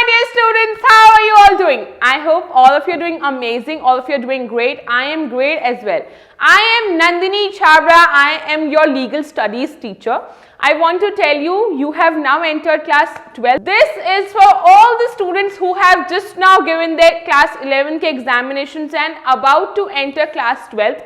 dear students, how are you all doing? I hope all of you are doing amazing, all of you are doing great. I am great as well. I am Nandini Chabra. I am your legal studies teacher. I want to tell you, you have now entered class 12. This is for all the students who have just now given their class 11 के examinations and about to enter class 12.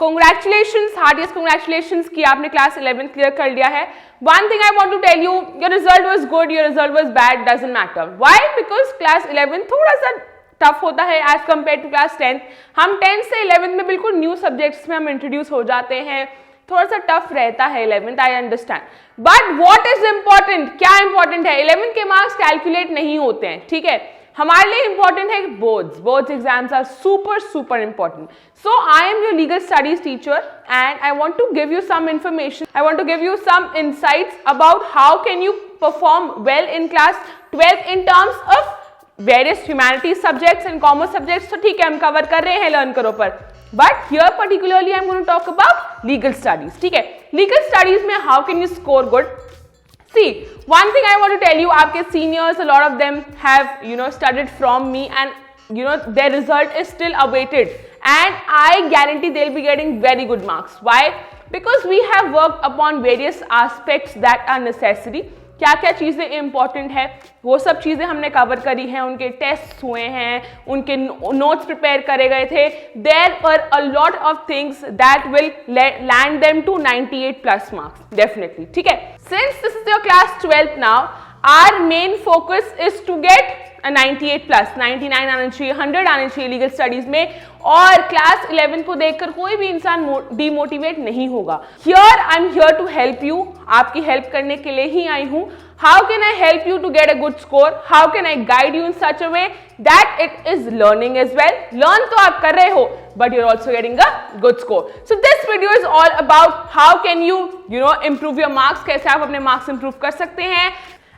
Congratulations, heartiest congratulations कि आपने class 11 clear कर लिया है. One thing I want to tell you, your result was good, your result was bad, doesn't matter. Why? Because class 11 थोड़ा सा tough होता है as compared to class 10. हम 10 से 11 में बिल्कुल न्यू सब्जेक्ट्स में हम इंट्रोड्यूस हो जाते हैं, थोड़ा सा टफ रहता है 11th, I understand. But what is important, क्या इंपॉर्टेंट है? 11 के मार्क्स कैलकुलेट नहीं होते हैं, ठीक है. हमारे लिए इंपॉर्टेंट है boards exams are super important. So I am your legal studies teacher and I want to give you some information, I want to give you some insights about how can you perform well in class 12 in terms of various humanities subjects and commerce subjects. तो ठीक है, हम cover कर रहे हैं learn करो पर, but here particularly I'm going to talk about legal studies. ठीक है, legal studies में how can you score good? See, one thing I want to tell you, आपके seniors, a lot of them have studied from me and their result is still awaited and I guarantee they'll be getting very good marks. Why? Because we have worked upon various aspects that are necessary. क्या क्या चीज़ें important है वो सब चीज़ें हमने cover करी हैं, उनके टेस्ट हुए हैं, उनके नोट्स प्रिपेयर करे गए थे. There are a lot of things that will land them to 98+ marks definitely. ठीक है, since this is your class 12th now, our main focus is to get 98+, 99 आना चाहिए, 100 आने चाहिए लीगल स्टडीज में. और क्लास 11 को देखकर कोई भी इंसान डीमोटिवेट नहीं होगा. Here I am here to help you, आपकी हेल्प करने के लिए ही आई हूँ. How can I help you to get a good score? How can I guide you in such a way that it is learning as well? Learn तो आप कर रहे हो but you are also getting a good score. So this video is all about how can you improve your marks, कैसे आप अपने marks improve कर सकते हैं.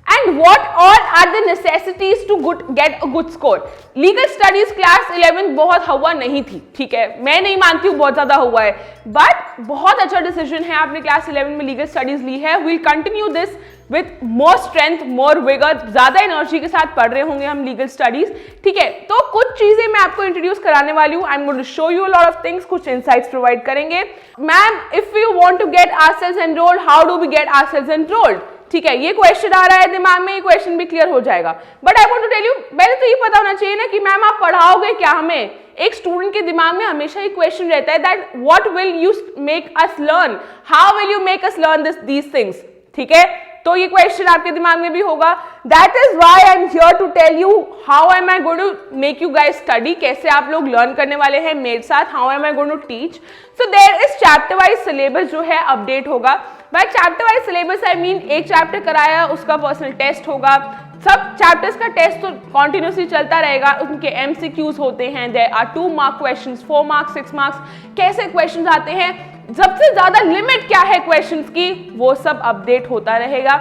And what all are the necessities to get a good score? Legal studies class 11 बहुत हुआ नहीं थी, ठीक है, मैं नहीं मानती हूँ बहुत ज़्यादा हुआ है, बट बहुत अच्छा डिसीजन है आपने क्लास 11 में लीगल स्टडीज ली है. We'll continue this with more strength, more vigor, ज़्यादा एनर्जी के साथ पढ़ रहे होंगे हम लीगल स्टडीज. ठीक है, तो कुछ चीज़ें मैं आपको इंट्रोड्यूस कराने वाली हूँ. I am going to show you a lot of things, कुछ इनसाइट्स प्रोवाइड करेंगे. Ma'am, if you want to get ourselves enrolled, how do we get ourselves enrolled? ठीक है, ये क्वेश्चन आ रहा है दिमाग में, ये क्वेश्चन भी क्लियर हो जाएगा. But I want to tell you, पहले तो ये पता होना चाहिए ना कि मैम आप पढ़ाओगे क्या हमें. एक स्टूडेंट के दिमाग में हमेशा ये क्वेश्चन रहता है that what will you make us learn, how will you make us learn these things. ठीक है, तो ये क्वेश्चन आपके दिमाग में भी होगा. That is why I am here to tell you how am I going to make you guys study, कैसे आप लोग लर्न करने वाले हैं मेरे साथ, how am I going to teach. So there is chapter wise syllabus जो है अपडेट होगा. By chapter wise syllabus I mean एक चैप्टर कराया उसका पर्सनल टेस्ट होगा. सब चैप्टर्स का टेस्ट तो कॉन्टिन्यूसली चलता रहेगा. उनके MCQs होते हैं, there are 2 mark questions, 4 marks, 6 marks, कैसे क्वेश्चंस आते हैं, सबसे ज्यादा लिमिट क्या है क्वेश्चंस की, वो सब अपडेट होता रहेगा.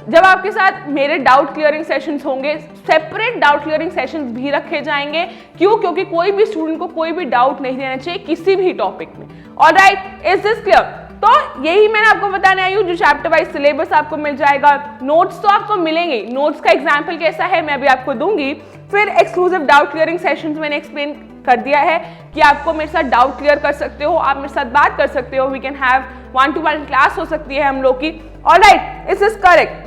जब आपके साथ मेरे डाउट क्लियरिंग सेशंस होंगे, सेपरेट डाउट क्लियरिंग सेशंस भी रखे जाएंगे. क्यों? क्योंकि कोई भी स्टूडेंट को कोई भी डाउट नहीं रहना चाहिए किसी भी टॉपिक में. Alright, is this clear? तो यही मैंने आपको बताने आई हूँ. जो चैप्टर वाइज सिलेबस आपको मिल जाएगा, नोट्स तो आपको मिलेंगे. नोट्स का एग्जाम्पल कैसा है मैं भी आपको दूंगी. फिर एक्सक्लूसिव डाउट क्लियरिंग सेशंस मैंने एक्सप्लेन कर दिया है कि आपको मेरे साथ डाउट क्लियर कर सकते हो, आप मेरे साथ बात कर सकते हो. We can have 1-to-1 class हो सकती है हम लोग की. ऑलराइट, इस इज करेक्ट.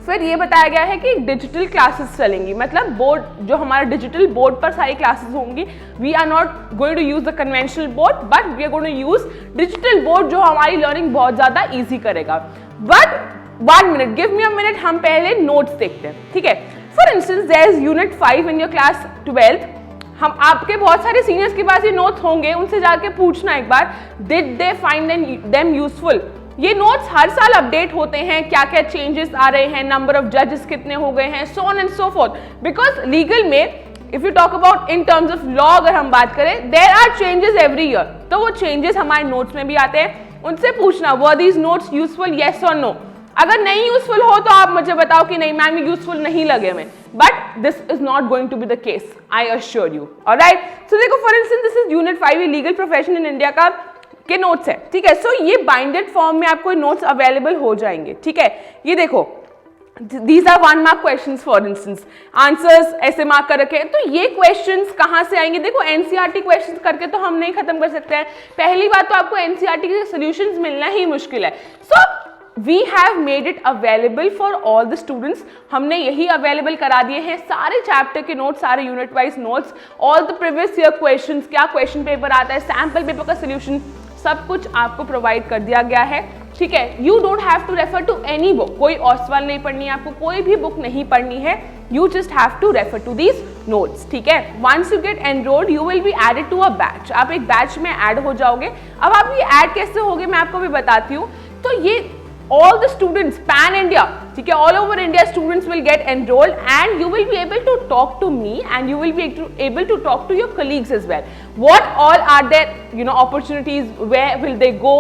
फिर ये बताया गया है कि डिजिटल क्लासेस चलेंगी, मतलब बोर्ड जो हमारा डिजिटल बोर्ड पर सारी क्लासेस होंगी. We are not going to use the conventional board but we are going to use digital board जो हमारी लर्निंग बहुत ज़्यादा ईजी करेगा. But 1 minute, give me a minute, हम पहले नोट्स देखते हैं. ठीक है, for instance there is unit 5 in your class 12. हम आपके बहुत सारे सीनियर्स के पास ये नोट्स होंगे, उनसे जाके पूछना एक बार, did they find them useful. ये नोट्स हर साल अपडेट होते हैं, क्या क्या चेंजेस आ रहे हैं, नंबर ऑफ जजेस कितने हो गए हैं, so on and so forth. Because legal में if you talk about in terms of law अगर हम बात करें, there are changes every year. तो वो चेंजेस हमारे नोट्स में भी आते हैं. उनसे पूछना, were these notes useful, yes और नो. अगर नहीं यूजफुल हो तो आप मुझे बताओ कि नहीं मैम यूजफुल नहीं लगे हमें. But this is not going to be the case, I assure you. Alright, so देखो for instance this is unit 5, ये लीगल प्रोफेशन इन इंडिया का के नोट्स है. ठीक है, सो ये बाइंडेड फॉर्म में आपको नोट्स अवेलेबल हो जाएंगे. ठीक है, ये देखो These are 1 mark questions for instance, answers ऐसे मार्क कर रखे हैं। तो ये क्वेश्चंस कहाँ से आएंगे? देखो एनसीईआरटी क्वेश्चंस करके तो हम नहीं खत्म कर सकते हैं। पहली बात तो आपको एनसीईआरटी के सॉल्यूशंस मिलना ही मुश्किल है। So we have made it available for all the students. हमने यही अवेलेबल करा दिए हैं, सारे चैप्टर के नोट्स, सारे unit wise notes, all the previous year questions, क्या क्वेश्चन पेपर आता है, सैम्पल पेपर का सोल्यूशन, सब कुछ आपको प्रोवाइड कर दिया गया है। ठीक है, you don't have to refer to any book, कोई और सवाल नहीं पढ़नी है आपको, कोई भी बुक नहीं पढ़नी है, you just have to refer to these notes. ठीक है, once you get enrolled you will be added to a batch, आप एक बैच में ऐड हो जाओगे। अब आप ये ऐड कैसे होगे मैं आपको भी बताती हूँ। तो ये all the students pan India, ठीक है, all over India students will get enrolled and you will be able to talk to me and you will be able to talk to your colleagues as well. What all are their opportunities, where will they go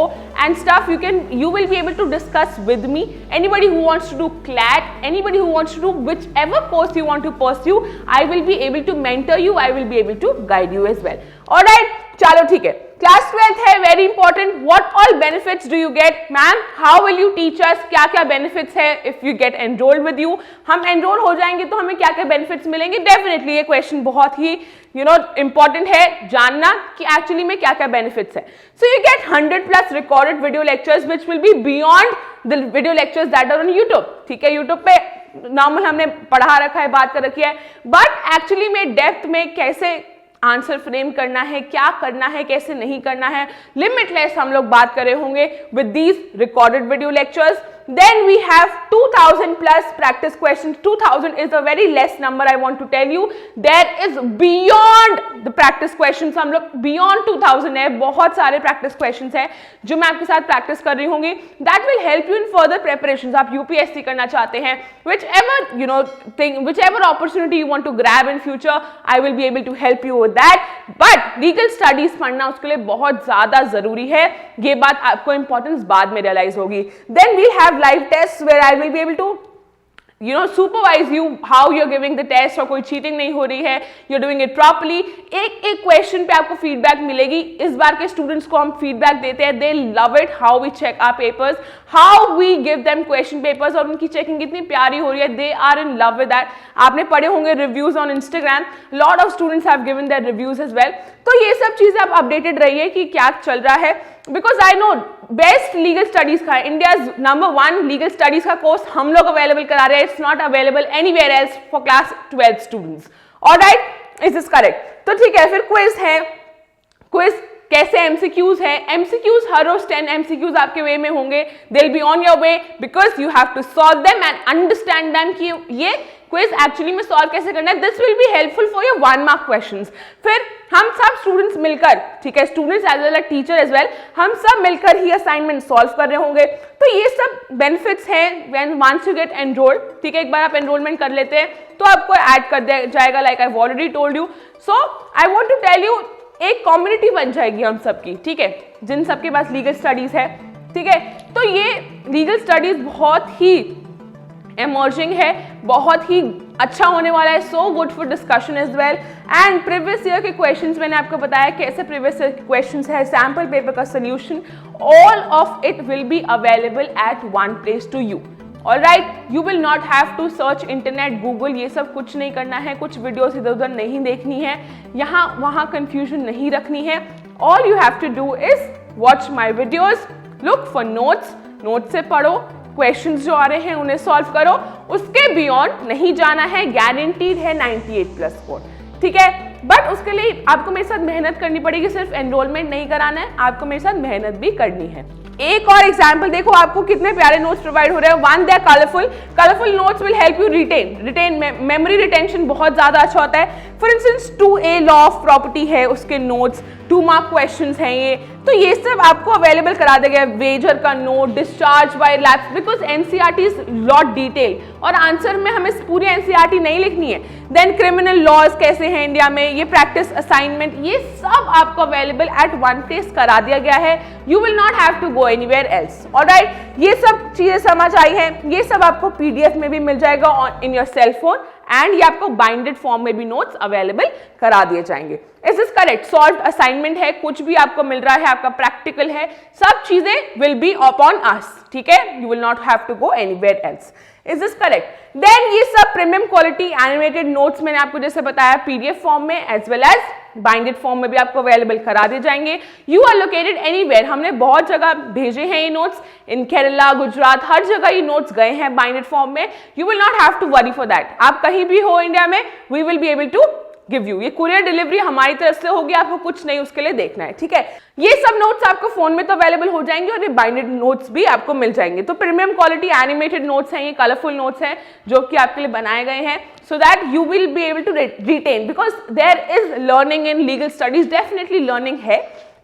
and stuff, you will be able to discuss with me. Anybody who wants to do CLAT, anybody who wants to do whichever course you want to pursue, I will be able to mentor you, I will be able to guide you as well. Alright, चलो ठीक है, class 12th है, very important. What all benefits do you get? Ma'am how will you teach us? क्या क्या benefits है if you get enrolled with you? हम enrol हो जाएंगे तो हमें क्या क्या बेनिफिट्स मिलेंगे? डेफिनेटली ये क्वेश्चन बहुत ही इंपॉर्टेंट है जानना कि एक्चुअली में क्या क्या बेनिफिट्स है। So you get 100+ recorded video lectures which will be beyond the video lectures that are on YouTube. ठीक है, यूट्यूब पे नॉर्मल हमने पढ़ा रखा है, बात कर रखी है, बट एक्चुअली में डेप्थ में कैसे आंसर फ्रेम करना है, क्या करना है, कैसे नहीं करना है, लिमिटलेस हम लोग बात कर रहे होंगे with these recorded video lectures. Then we have 2000+ practice questions. 2000 is a very less number, I want to tell you. There is beyond the practice questions, हम लोग beyond 2000 है, बहुत सारे practice questions है जो मैं आपके साथ practice कर रही होंगी। That will help you in further preparations. आप UPSC करना चाहते हैं, whichever opportunity you want to grab in future, I will be able to help you with that. But legal studies पढ़ना उसके लिए बहुत ज़्यादा ज़रूरी है, ये बात आपको importance बाद में realize होगी। Then we'll have live tests where I will be able to supervise you how you're giving the test, और कोई cheating नहीं हो रही है, you're doing it properly। एक एक question पे आपको feedback मिलेगी। इस बार के students को हम feedback देते हैं, they love it how we check our papers, how we give them question papers, और उनकी checking कितनी प्यारी हो रही है, they are in love with that। आपने पढ़े होंगे reviews on Instagram, lot of students have given their reviews as well। तो ये सब चीजें आप updated रहिए कि क्या चल रहा है, because I know best legal studies का इंडिया नंबर 1 लीगल स्टडीज का कोर्स हम लोग अवेलेबल करा रहे हैं। It's not available anywhere else for class 12 students. Alright, is this correct? तो ठीक है, फिर क्विज है। क्विज कैसे? एमसीक्यूज है। एमसीक्यूज हर रोज 10 एमसीक्यूज आपके वे में होंगे, they will be on your way because you have to solve them and understand them कि ये क्विज एक्चुअली में सॉल्व कैसे करना है। This will be helpful for your 1 mark questions. फिर हम सब स्टूडेंट्स मिलकर, ठीक है, students as well as teacher as well, हम सब मिलकर ही असाइनमेंट सॉल्व कर रहे होंगे। तो ये सब बेनिफिट्स हैं when once you get enrolled. ठीक है, एक बार आप एनरोलमेंट कर लेते हैं तो आपको ऐड कर दिया जाएगा, like I have already told you. So I want to tell you, एक कम्युनिटी बन जाएगी हम सबकी, ठीक है, जिन सबके पास लीगल स्टडीज है। ठीक है, तो ये लीगल स्टडीज बहुत ही एमर्जिंग है, बहुत ही अच्छा होने वाला है। So good for discussion as well. And previous year के क्वेश्चंस मैंने आपको बताया कैसे प्रीवियस ईयर के क्वेश्चंस है, सैम्पल पेपर का solution, all of it will be available at one place to you. Alright, you will not have to search internet, Google, ये सब कुछ नहीं करना है, कुछ वीडियोस इधर उधर नहीं देखनी है, यहाँ वहाँ कंफ्यूजन नहीं रखनी है। All you have to do is watch my videos, look for notes, note से पढ़ो, क्वेश्चंस जो आ रहे हैं उन्हें सॉल्व करो, उसके बियॉन्ड नहीं जाना है। गारंटीड है 98+ स्कोर। ठीक है, बट उसके लिए आपको मेरे साथ मेहनत करनी पड़ेगी, सिर्फ एनरोलमेंट नहीं कराना है, आपको मेरे साथ मेहनत भी करनी है। एक और एग्जाम्पल देखो, आपको कितने प्यारे नोट्स प्रोवाइड हो रहे हैं। One, they are colourful. Colourful notes will help you retain memory retention बहुत ज्यादा अच्छा होता है। For instance 2A law of property है, उसके नोट्स 2 मार्क क्वेश्चंस हैं ये, तो ये सब आपको अवेलेबल करा देगा। वेजर का note, discharge by lapse, because NCERT is lot detail और आंसर में हमें पूरी एनसीईआरटी नहीं लिखनी है। देन क्रिमिनल लॉज कैसे हैं इंडिया में, ये प्रैक्टिस असाइनमेंट, ये सब आपको अवेलेबल एट वन प्लेस करा दिया गया है। You will not have to go anywhere else. Alright, ये सब चीजें समझ आई हैं, ये सब आपको पीडीएफ में भी मिल जाएगा in your cell phone, and ये आपको बाइंडेड फॉर्म में भी नोट्स अवेलेबल करा दिए जाएंगे। Is this correct? Solve assignment है, कुछ भी आपको मिल रहा है, आपका प्रैक्टिकल है, सब चीजें विल बी अपॉन अस। ठीक है, you will not have to go anywhere else. Is this correct? Then ये सब प्रीमियम क्वालिटी एनिमेटेड नोट्स मैंने आपको जैसे बताया पीडीएफ फॉर्म में as well as binded form में भी आपको अवेलेबल करा दिए जाएंगे। यू आर लोकेटेड एनीवेयर, हमने बहुत जगह भेजे हैं ये नोट्स, इन केरला, गुजरात, हर जगह ये नोट्स गए हैं बाइंडेड फॉर्म में। You will not have to worry for that, आप कहीं भी हो इंडिया में, we will be able to give you. ये कुरियर डिलीवरी हमारी तरफ से होगी, आपको कुछ नहीं उसके लिए देखना है, ठीक है। ये सब नोट्स आपको फोन में तो अवेलेबल हो जाएंगे और ये बाइंडेड नोट्स भी आपको मिल जाएंगे। तो प्रीमियम क्वालिटी एनिमेटेड नोट्स हैं, ये कलरफुल नोट्स हैं जो कि आपके लिए बनाए गए हैं so that you will be able to retain, because there is learning in legal studies, definitely learning है,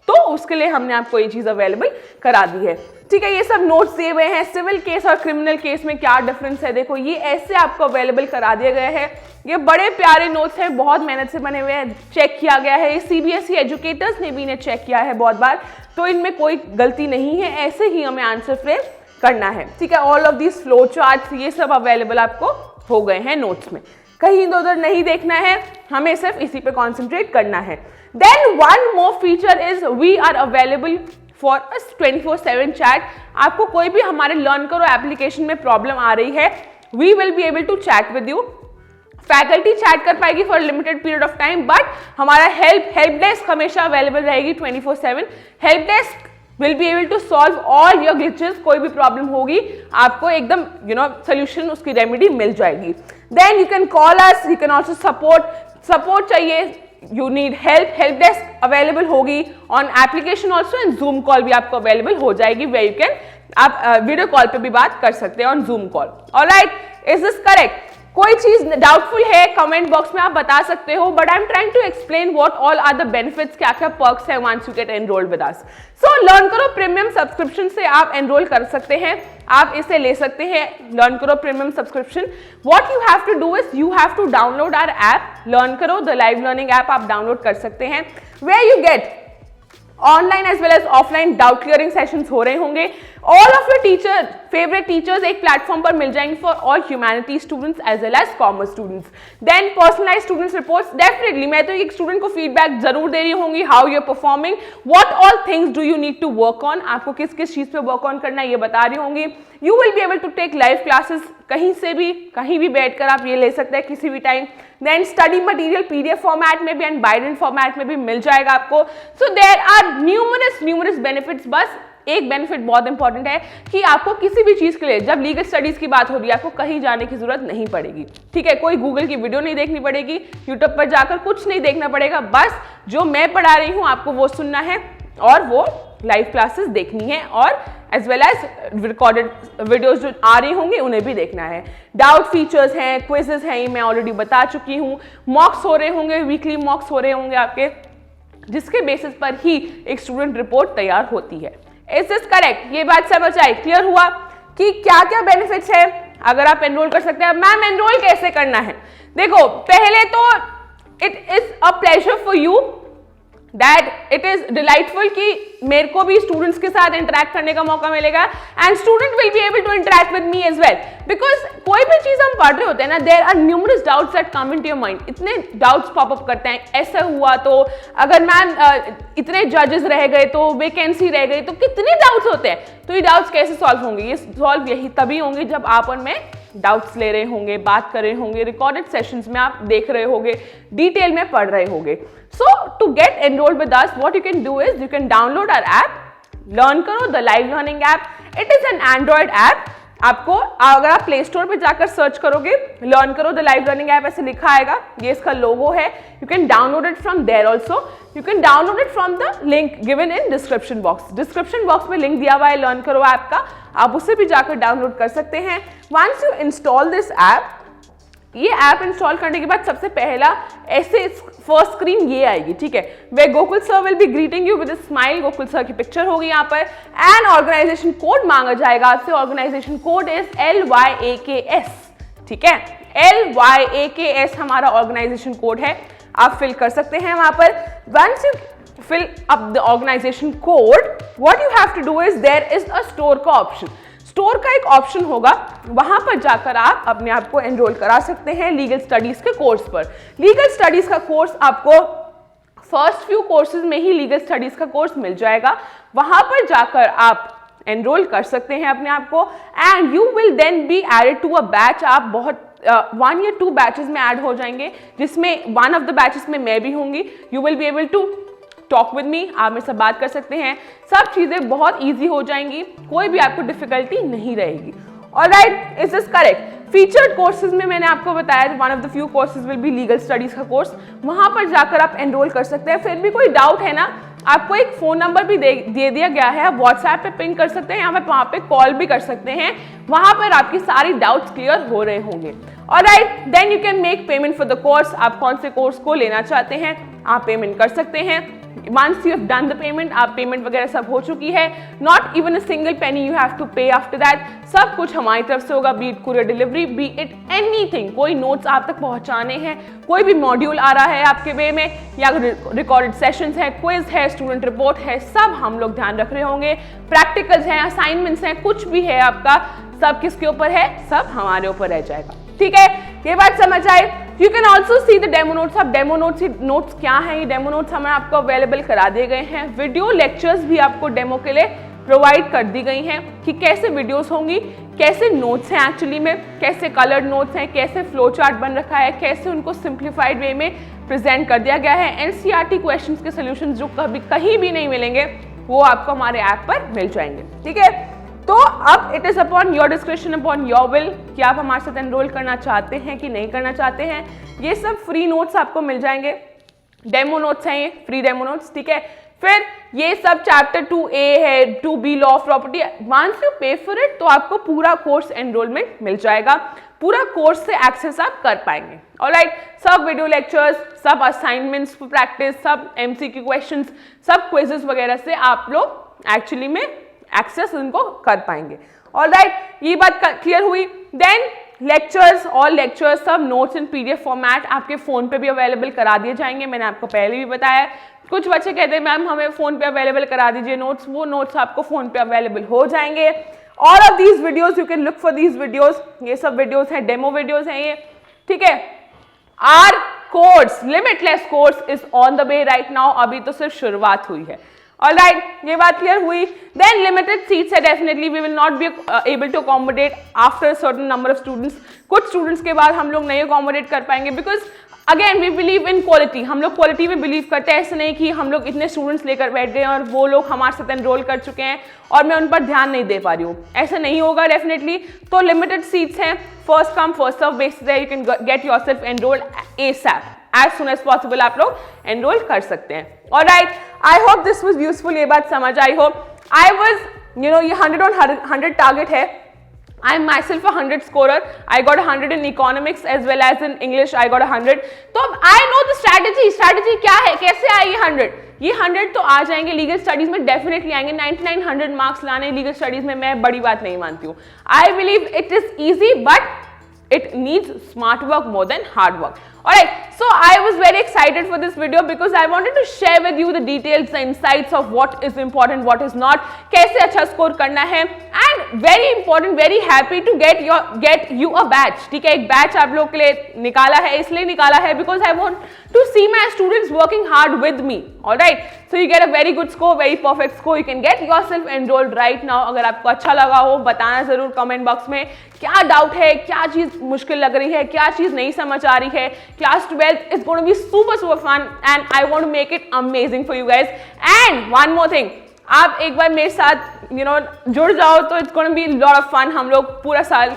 तो उसके लिए हमने आपको ये चीज अवेलेबल करा दी है, ठीक है। ये सब नोट्स दिए हुए हैं। सिविल केस और क्रिमिनल केस में क्या डिफरेंस है, देखो ये ऐसे आपको अवेलेबल करा दिया गया है। ये बड़े प्यारे नोट्स हैं, बहुत मेहनत से बने हुए हैं, चेक किया गया है। ये सीबीएसई एजुकेटर्स ने भी इन्हें चेक किया है बहुत बार, तो इनमें कोई गलती नहीं है, ऐसे ही हमें आंसर फ्रेम करना है, ठीक है। All of these flow charts ये सब अवेलेबल आपको हो गए हैं नोट्स में, कहीं इधर उधर नहीं देखना है, हमें सिर्फ इसी पे कॉन्सेंट्रेट करना है। Then one more feature is we are available for 24/7 chat. आपको कोई भी हमारे लर्न करो एप्लीकेशन में प्रॉब्लम आ रही है, we will be able to chat with you. Faculty chat कर पाएगी for limited period of time, but हमारा हेल्प डेस्क हमेशा अवेलेबल रहेगी 24/7। Help desk will be able to solve all your glitches, कोई भी प्रॉब्लम होगी आपको एकदम सोल्यूशन उसकी रेमेडी मिल जाएगी। Then you can call us, you can also support चाहिए, you need help desk available होगी on application also, and Zoom call भी आपको अवेलेबल हो जाएगी, where you can आप वीडियो कॉल पे भी बात कर सकते हैं on Zoom call. Alright, is this correct? कोई चीज डाउटफुल है कमेंट बॉक्स में आप बता सकते हो, but I am trying to explain what all are the benefits, क्या क्या पर्क्स है once you get enrolled with us. So learn करो प्रीमियम सब्सक्रिप्शन से आप एनरोल कर सकते हैं, आप इसे ले सकते हैं लर्न करो premium subscription. What you have to do is you have to download our app learn करो, द लाइव लर्निंग ऐप आप डाउनलोड कर सकते हैं, where you get online as well as offline doubt clearing sessions हो रहे होंगे। All of your teacher favourite teachers एक platform पर मिल जाएंगे for all humanities students as well as commerce students. Then personalise students reports, definitely मैं तो एक स्टूडेंट को फीडबैक जरूर दे रही होंगी, how you are performing, what all things do you need to work on, आपको किस किस चीज पे वर्क ऑन करना है ये बता रही होंगी। You will be able to take live classes, कहीं से भी कहीं भी बैठकर आप ये ले सकते हैं किसी भी time. Then study material PDF format में भी एंड बाइंडेड फॉर्मेट में भी मिल जाएगा आपको। So there are numerous benefits. बस एक बेनिफिट बहुत इंपॉर्टेंट है कि आपको किसी भी चीज के लिए, जब लीगल स्टडीज की बात हो रही है, आपको कहीं जाने की जरूरत नहीं पड़ेगी, ठीक है। कोई गूगल की वीडियो नहीं देखनी पड़ेगी, यूट्यूब पर जाकर कुछ नहीं देखना पड़ेगा, बस जो मैं पढ़ा रही हूं आपको वो सुनना है और वो लाइव क्लासेस देखनी है, और as well as recorded videos जो आ रही होंगी उन्हें भी देखना है। डाउट फीचर्स हैं, क्विजेस हैं, ये मैं ऑलरेडी बता चुकी हूँ। मॉक्स हो रहे होंगे, वीकली मॉक्स हो रहे होंगे आपके, जिसके बेसिस पर ही एक स्टूडेंट रिपोर्ट तैयार होती है। Is this correct? ये बात समझ आई, क्लियर हुआ कि क्या क्या बेनिफिट्स है अगर आप एनरोल कर सकते हैं। मैम एनरोल कैसे करना है? देखो पहले तो it is a pleasure for you that it is delightful कि मेरे को भी स्टूडेंट्स के साथ इंटरेक्ट करने का मौका मिलेगा, and student will be able to interact with me as well, because कोई भी चीज हम पढ़ रहे होते हैं ना, there are numerous doubts that come into your mind. इतने डाउट्स पॉप अप करते हैं, ऐसा हुआ तो, अगर मैम इतने जजेस रह गए तो, वैकेंसी रह गई तो, कितने डाउट्स होते हैं। तो ये डाउट्स कैसे सॉल्व होंगे? ये सॉल्व यही तभी होंगे जब आप उनमें डाउट्स ले रहे होंगे, बात कर रहे होंगे, रिकॉर्डेड सेशंस में आप देख रहे होंगे, डिटेल में पढ़ रहे होंगे। So to get enrolled with us, what you can do is you can download our app, LearnKaro, the live learning app. It is an Android app. आपको अगर आप प्ले स्टोर पे जाकर सर्च करोगे LearnKaro, the live learning app ऐसे लिखा आएगा, ये इसका लोगो है। You can download it from there also. You can download it from the link given in description box. Description box में लिंक दिया हुआ है LearnKaro ऐप का, आप उसे भी जाकर डाउनलोड कर सकते हैं। Once you install this app, ये ऐप इंस्टॉल करने के बाद सबसे पहला ऐसे फर्स्ट स्क्रीन ये आएगी, ठीक है। वे Gokul sir will be greeting you with a smile, Gokul sir की पिक्चर होगी यहाँ पर, एंड ऑर्गेनाइजेशन कोड मांगा जाएगा आपसे। ऑर्गेनाइजेशन कोड इज LYAKS, ठीक है। LYAKS हमारा ऑर्गेनाइजेशन कोड है, आप फिल कर सकते हैं वहां पर। Once you fill up the organization code, what you have to do is there is a store का ऑप्शन, स्टोर का एक ऑप्शन होगा, वहां पर जाकर आप अपने आप को एनरोल करा सकते हैं लीगल स्टडीज के कोर्स पर। लीगल स्टडीज का कोर्स आपको फर्स्ट फ्यू कोर्सेज में ही लीगल स्टडीज का कोर्स मिल जाएगा। वहां पर जाकर आप एनरोल कर सकते हैं अपने आप को, and you will then be added to a batch. आप बहुत 1 या 2 बैचेस में ऐड हो जाएंगे, जिसमें वन ऑफ द बैचेस में मैं भी होंगी। You will be able to talk with me, आप मेरे से बात कर सकते हैं, सब चीज़ें बहुत ईजी हो जाएंगी, कोई भी आपको डिफिकल्टी नहीं रहेगी। Alright, is this correct? Featured courses में मैंने आपको बताया one of the few courses will be legal studies का कोर्स, वहां पर जाकर आप एनरोल कर सकते हैं। फिर भी कोई डाउट है ना, आपको एक फोन नंबर भी दे दिया गया है, आप व्हाट्सएप पे पिंग कर सकते हैं, आप वहां पे कॉल भी कर सकते हैं, वहां पर आपकी सारी डाउट्स क्लियर हो रहे होंगे। Alright, then you can make payment for the course. आप कौन से कोर्स को लेना चाहते हैं आप पेमेंट कर सकते हैं। Once you have done the payment, आप पेमेंट वगैरह सब हो चुकी है, not even a single penny you have to pay after that. सब कुछ हमारी तरफ से होगा, be it courier delivery, be it anything. कोई नोट्स आप तक पहुंचाने हैं, कोई भी मॉड्यूल आ रहा है आपके वे में, या रिकॉर्डेड सेशंस है, क्विज है, स्टूडेंट रिपोर्ट है, सब हम लोग ध्यान रख रहे होंगे। प्रैक्टिकल्स हैं, असाइनमेंट्स हैं, कुछ भी है आपका, सब किसके ऊपर है? सब हमारे ऊपर रह जाएगा। ठीक है, ये बात समझ आए? You can also see the demo notes. अब डेमो नोट्स क्या है? ये डेमो नोट्स हमें आपको अवेलेबल करा दिए गए हैं। वीडियो लेक्चर्स भी आपको डेमो के लिए प्रोवाइड कर दी गई हैं कि कैसे वीडियोस होंगी, कैसे नोट्स हैं एक्चुअली में, कैसे कलर्ड नोट्स हैं, कैसे फ्लो चार्ट बन रखा है, कैसे उनको सिंप्लीफाइड वे में प्रेजेंट कर दिया गया है। एनसीईआरटी क्वेश्चंस के सॉल्यूशंस जो कहीं भी नहीं मिलेंगे वो आपको हमारे ऐप पर मिल जाएंगे। ठीक है, तो अब it is upon your description, upon your will कि आप हमारे साथ एनरोल करना चाहते हैं कि नहीं करना चाहते हैं। ये सब फ्री नोट्स आपको मिल जाएंगे, डेमो नोट्स हैं ये, फ्री डेमो नोट्स। ठीक है, फिर ये सब चैप्टर 2A है, 2B law of property. Once you pay for it तो आपको पूरा कोर्स एनरोलमेंट मिल जाएगा, पूरा कोर्स से एक्सेस आप कर पाएंगे। ऑलराइट, सब वीडियो लेक्चर्स, सब असाइनमेंट्स प्रैक्टिस, सब MCQ क्वेश्चंस, सब क्विजेस वगैरह से आप लोग एक्चुअली में एक्सेस उनको कर पाएंगे। ऑलराइट, ये बात क्लियर हुई। देन लेक्चर्स, ऑल लेक्चर्स, सब नोट्स इन PDF फॉर्मेट आपके फोन पे भी अवेलेबल करा दिए जाएंगे। मैंने आपको पहले भी बताया, कुछ बच्चे कहते हैं मैम हमें फोन पे अवेलेबल करा दीजिए नोट्स, वो नोट्स आपको फोन पे अवेलेबल हो जाएंगे। All of these videos you can look for these videos, ये सब वीडियोस हैं, डेमो वीडियोस हैं ये। ठीक है, our course, limitless course is on the way right now, अभी तो सिर्फ शुरुआत हुई है। ऑलराइट, ये बात क्लियर हुई। देन लिमिटेड सीट्स है, definitely we will not be able to accommodate after certain number of students. कुछ स्टूडेंट्स के बाद हम लोग नहीं अकोमोडेट कर पाएंगे, because again we believe in quality, हम लोग क्वालिटी में बिलीव करते हैं। ऐसे नहीं कि हम लोग इतने स्टूडेंट्स लेकर बैठ गए और वो लोग हमारे साथ एनरोल कर चुके हैं और मैं उन पर ध्यान नहीं दे पा रही हूँ, ऐसा नहीं होगा डेफिनेटली। तो लिमिटेड सीट्स हैं, first come first serve basis है, you can get yourself enrolled ASAP, as soon as possible आप लोग एनरोल कर सकते हैं। Alright, I hope this was useful, ये बात समझ आई हो। आई वाज ये 100 on 100 टारगेट है। I am myself a 100 scorer. I got 100 in economics as well as in English. I got 100. तो I know the strategy. Strategy क्या है? कैसे आएगी 100? ये 100 तो आ जाएंगे, लीगल स्टडीज में डेफिनेटली आएंगे। 99 100 मार्क्स लाने लीगल स्टडीज में मैं बड़ी बात नहीं मानती हूँ। I believe it is easy, but it needs smart work more than hard work. Alright, so I was very excited for this video because I wanted to share with you the details, the insights of what is important, what is not, कैसे अच्छा score करना है, and very important, very happy to get you a batch. ठीक है, एक batch आप लोग के लिए निकाला है, इसलिए निकाला है because I want to see my students working hard with me. Alright, so you get a very good score, very perfect score. You can get yourself enrolled right now. अगर आपको अच्छा लगा हो बताना जरूर कमेंट बॉक्स में, क्या doubt है, क्या चीज मुश्किल लग रही है, क्या चीज नहीं समझ आ रही है। Class 12 is going to be super fun and I want to make it amazing for you guys. And one more thing, आप एक बार मेरे साथ जुड़ जाओ तो it's going to be lot of fun. हम लोग पूरा साल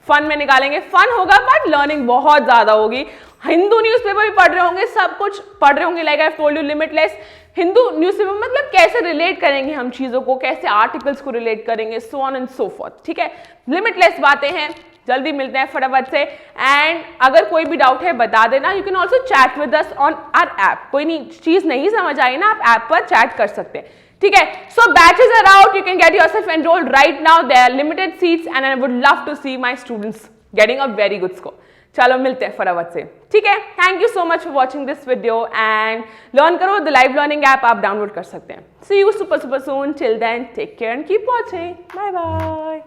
फन में निकालेंगे, फन होगा बट लर्निंग बहुत ज्यादा होगी। हिंदू न्यूज़पेपर भी पढ़ रहे होंगे, सब कुछ पढ़ रहे होंगे, like I told you limitless. Hindu newspaper मतलब कैसे रिलेट करेंगे हम चीजों को, कैसे आर्टिकल्स को रिलेट करेंगे, सो ऑन एंड सो फॉर्थ। ठीक है, लिमिटलेस बातें हैं, जल्दी मिलते हैं फटाफट से। एंड अगर कोई भी डाउट है बता देना, you can also chat with us on our app. कोई चीज नहीं समझ आई ना, आप ऐप पर चैट कर सकते हैं। ठीक है, so batches are out, you can get yourself enrolled right now, there are limited seats and I would love to see my students getting a very good score. चलो मिलते हैं फटाफट से। ठीक है, thank you so much for watching this video and learn करो the live learning app आप download कर सकते हैं। See you super soon, till then take care and keep watching, bye bye.